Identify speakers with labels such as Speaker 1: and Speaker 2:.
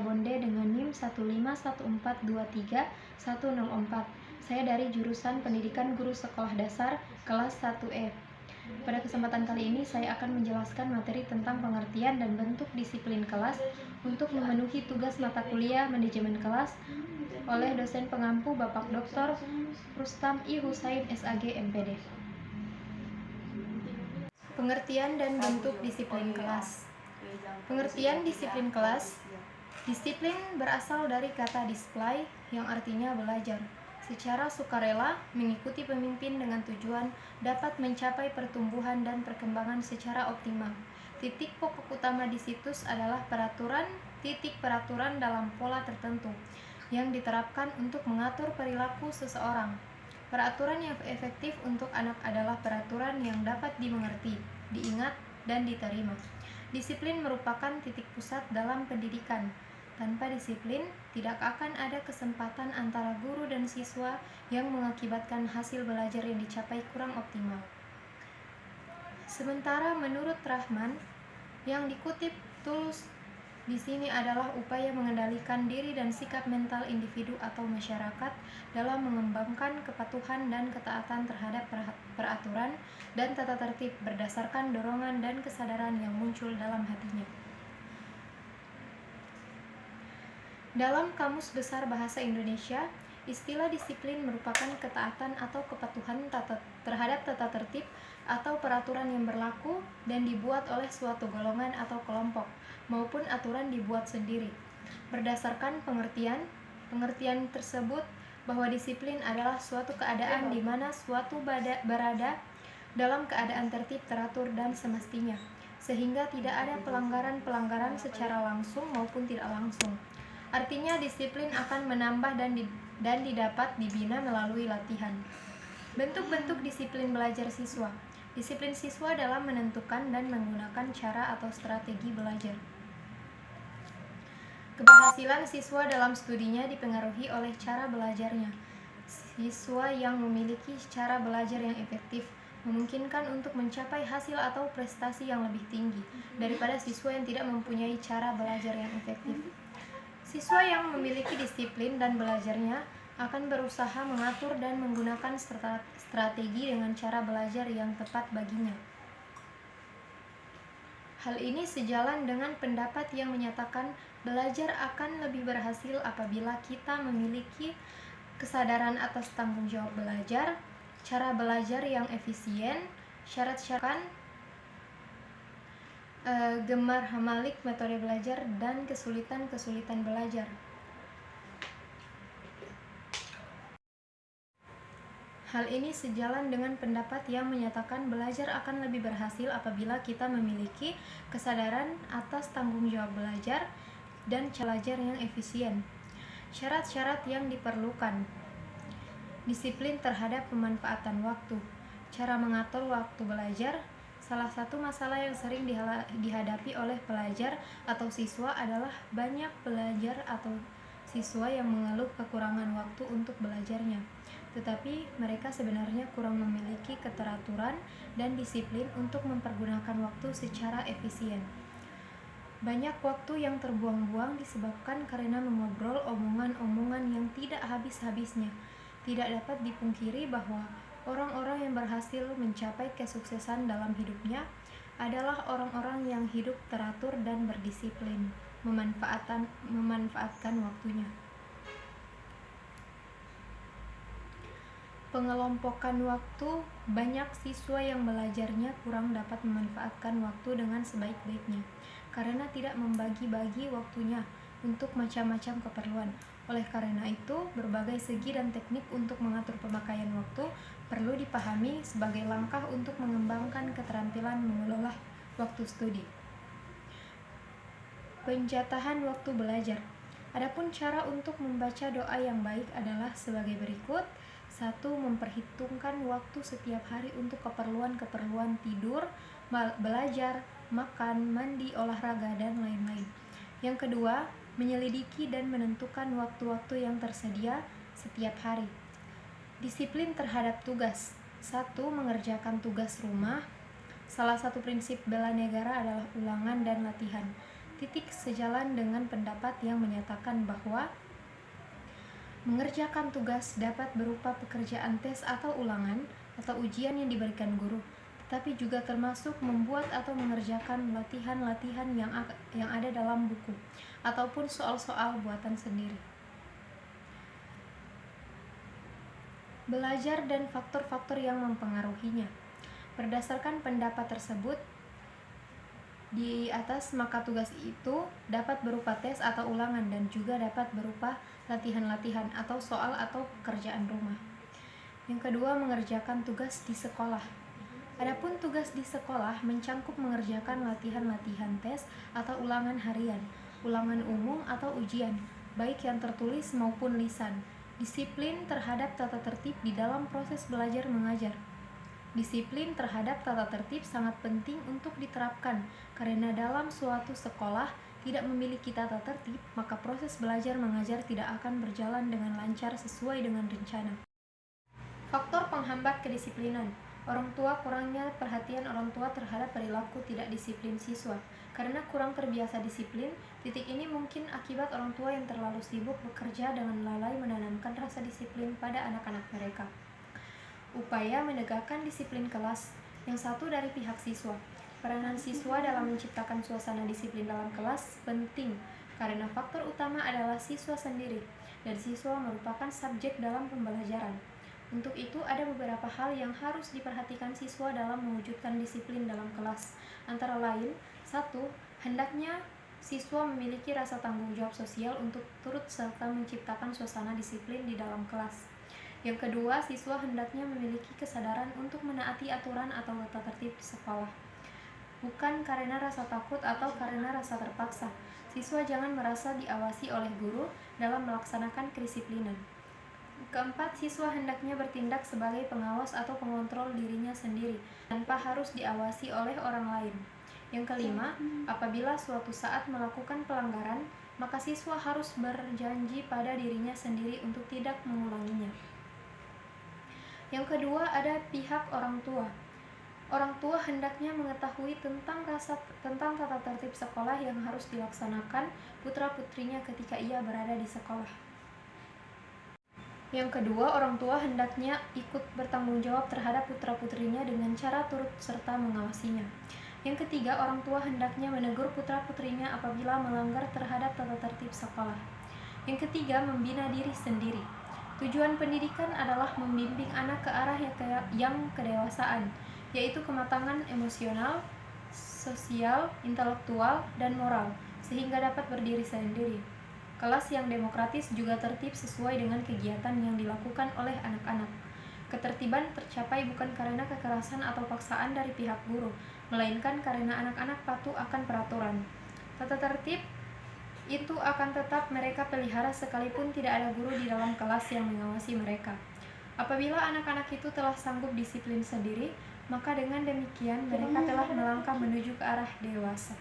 Speaker 1: Bonde dengan NIM 151423104. Saya dari jurusan Pendidikan Guru Sekolah Dasar kelas 1E. Pada kesempatan kali ini saya akan menjelaskan materi tentang pengertian dan bentuk disiplin kelas untuk memenuhi tugas mata kuliah manajemen kelas oleh dosen pengampu Bapak Dr. Rustam I. Husain SAG MPD. Pengertian dan bentuk disiplin kelas. Pengertian disiplin kelas. Disiplin berasal dari kata display yang artinya belajar. Secara sukarela, mengikuti pemimpin dengan tujuan dapat mencapai pertumbuhan dan perkembangan secara optimal. Titik pokok utama di situs adalah titik peraturan dalam pola tertentu yang diterapkan untuk mengatur perilaku seseorang. Peraturan yang efektif untuk anak adalah peraturan yang dapat dimengerti, diingat, dan diterima. Disiplin merupakan titik pusat dalam pendidikan. Tanpa disiplin, tidak akan ada kesempatan antara guru dan siswa yang mengakibatkan hasil belajar yang dicapai kurang optimal. Sementara menurut Rahman, yang dikutip tulus di sini adalah upaya mengendalikan diri dan sikap mental individu atau masyarakat dalam mengembangkan kepatuhan dan ketaatan terhadap peraturan dan tata tertib berdasarkan dorongan dan kesadaran yang muncul dalam hatinya. Dalam Kamus Besar Bahasa Indonesia, istilah disiplin merupakan ketaatan atau kepatuhan terhadap tata tertib atau peraturan yang berlaku dan dibuat oleh suatu golongan atau kelompok, maupun aturan dibuat sendiri. Berdasarkan pengertian tersebut bahwa disiplin adalah suatu keadaan di mana suatu berada dalam keadaan tertib, teratur, dan semestinya, sehingga tidak ada pelanggaran secara langsung maupun tidak langsung. Artinya disiplin akan menambah dan didapat dibina melalui latihan. Bentuk-bentuk disiplin belajar siswa. Disiplin siswa dalam menentukan dan menggunakan cara atau strategi belajar. Keberhasilan siswa dalam studinya dipengaruhi oleh cara belajarnya. Siswa yang memiliki cara belajar yang efektif memungkinkan untuk mencapai hasil atau prestasi yang lebih tinggi daripada siswa yang tidak mempunyai cara belajar yang efektif. Siswa yang memiliki disiplin dan belajarnya akan berusaha mengatur dan menggunakan strategi dengan cara belajar yang tepat baginya. Hal ini sejalan dengan pendapat yang menyatakan belajar akan lebih berhasil apabila kita memiliki kesadaran atas tanggung jawab belajar, cara belajar yang efisien, syarat-syarat gemar hamalik metode belajar, dan kesulitan belajar. Hal ini sejalan dengan pendapat yang menyatakan belajar akan lebih berhasil apabila kita memiliki kesadaran atas tanggung jawab belajar dan cara belajar yang efisien. Syarat-syarat yang diperlukan. Disiplin terhadap pemanfaatan waktu. Cara mengatur waktu belajar. Salah satu masalah yang sering dihadapi oleh pelajar atau siswa adalah banyak pelajar atau siswa yang mengeluh kekurangan waktu untuk belajarnya. Tetapi mereka sebenarnya kurang memiliki keteraturan dan disiplin untuk mempergunakan waktu secara efisien. Banyak waktu yang terbuang-buang disebabkan karena mengobrol omongan-omongan yang tidak habis-habisnya. Tidak dapat dipungkiri bahwa orang-orang yang berhasil mencapai kesuksesan dalam hidupnya adalah orang-orang yang hidup teratur dan berdisiplin, memanfaatkan waktunya. Pengelompokan waktu. Banyak siswa yang belajarnya kurang dapat memanfaatkan waktu dengan sebaik-baiknya karena tidak membagi-bagi waktunya untuk macam-macam keperluan. Oleh karena itu, berbagai segi dan teknik untuk mengatur pemakaian waktu perlu dipahami sebagai langkah untuk mengembangkan keterampilan mengelola waktu studi. Penjatahan waktu belajar. Adapun cara untuk membaca doa yang baik adalah sebagai berikut. 1. Memperhitungkan waktu setiap hari untuk keperluan tidur, belajar, makan, mandi, olahraga, dan lain-lain. Yang kedua, menyelidiki dan menentukan waktu-waktu yang tersedia setiap hari. Disiplin terhadap tugas. 1. Mengerjakan tugas rumah. Salah satu prinsip bela negara adalah ulangan dan latihan. Sejalan dengan pendapat yang menyatakan bahwa mengerjakan tugas dapat berupa pekerjaan tes atau ulangan atau ujian yang diberikan guru, tetapi juga termasuk membuat atau mengerjakan latihan-latihan yang ada dalam buku ataupun soal-soal buatan sendiri. Belajar dan faktor-faktor yang mempengaruhinya. Berdasarkan pendapat tersebut di atas, maka tugas itu dapat berupa tes atau ulangan dan juga dapat berupa latihan-latihan atau soal atau pekerjaan rumah. Yang kedua, mengerjakan tugas di sekolah. Adapun tugas di sekolah mencangkup mengerjakan latihan-latihan tes atau ulangan harian, ulangan umum atau ujian, baik yang tertulis maupun lisan. Disiplin terhadap tata tertib di dalam proses belajar mengajar. Disiplin terhadap tata tertib sangat penting untuk diterapkan, karena dalam suatu sekolah tidak memiliki tata tertib, maka proses belajar mengajar tidak akan berjalan dengan lancar sesuai dengan rencana. Faktor penghambat kedisiplinan. Kurangnya perhatian orang tua terhadap perilaku tidak disiplin siswa. Karena kurang terbiasa disiplin, titik ini mungkin akibat orang tua yang terlalu sibuk bekerja dengan lalai menanamkan rasa disiplin pada anak-anak mereka. Upaya menegakkan disiplin kelas. Yang satu, dari pihak siswa. Peranan siswa dalam menciptakan suasana disiplin dalam kelas penting, karena faktor utama adalah siswa sendiri, dan siswa merupakan subjek dalam pembelajaran. Untuk itu, ada beberapa hal yang harus diperhatikan siswa dalam mewujudkan disiplin dalam kelas. Antara lain, 1. Hendaknya siswa memiliki rasa tanggung jawab sosial untuk turut serta menciptakan suasana disiplin di dalam kelas. Yang kedua, siswa hendaknya memiliki kesadaran untuk menaati aturan atau tata tertib di sekolah, bukan karena rasa takut atau karena rasa terpaksa. Siswa jangan merasa diawasi oleh guru dalam melaksanakan kedisiplinan. Keempat, siswa hendaknya bertindak sebagai pengawas atau pengontrol dirinya sendiri, tanpa harus diawasi oleh orang lain. Yang kelima, apabila suatu saat melakukan pelanggaran, maka siswa harus berjanji pada dirinya sendiri untuk tidak mengulanginya. Yang kedua, ada pihak orang tua. Orang tua hendaknya mengetahui tentang tata tertib sekolah yang harus dilaksanakan putra-putrinya ketika ia berada di sekolah. Yang kedua, orang tua hendaknya ikut bertanggung jawab terhadap putra-putrinya dengan cara turut serta mengawasinya. Yang ketiga, orang tua hendaknya menegur putra-putrinya apabila melanggar terhadap tata tertib sekolah. Yang ketiga, membina diri sendiri. Tujuan pendidikan adalah membimbing anak ke arah yang kedewasaan, yaitu kematangan emosional, sosial, intelektual, dan moral, sehingga dapat berdiri sendiri. Kelas yang demokratis juga tertib sesuai dengan kegiatan yang dilakukan oleh anak-anak. Ketertiban tercapai bukan karena kekerasan atau paksaan dari pihak guru, melainkan karena anak-anak patuh akan peraturan. Tata tertib itu akan tetap mereka pelihara sekalipun tidak ada guru di dalam kelas yang mengawasi mereka. Apabila anak-anak itu telah sanggup disiplin sendiri, maka dengan demikian mereka telah melangkah menuju ke arah dewasa.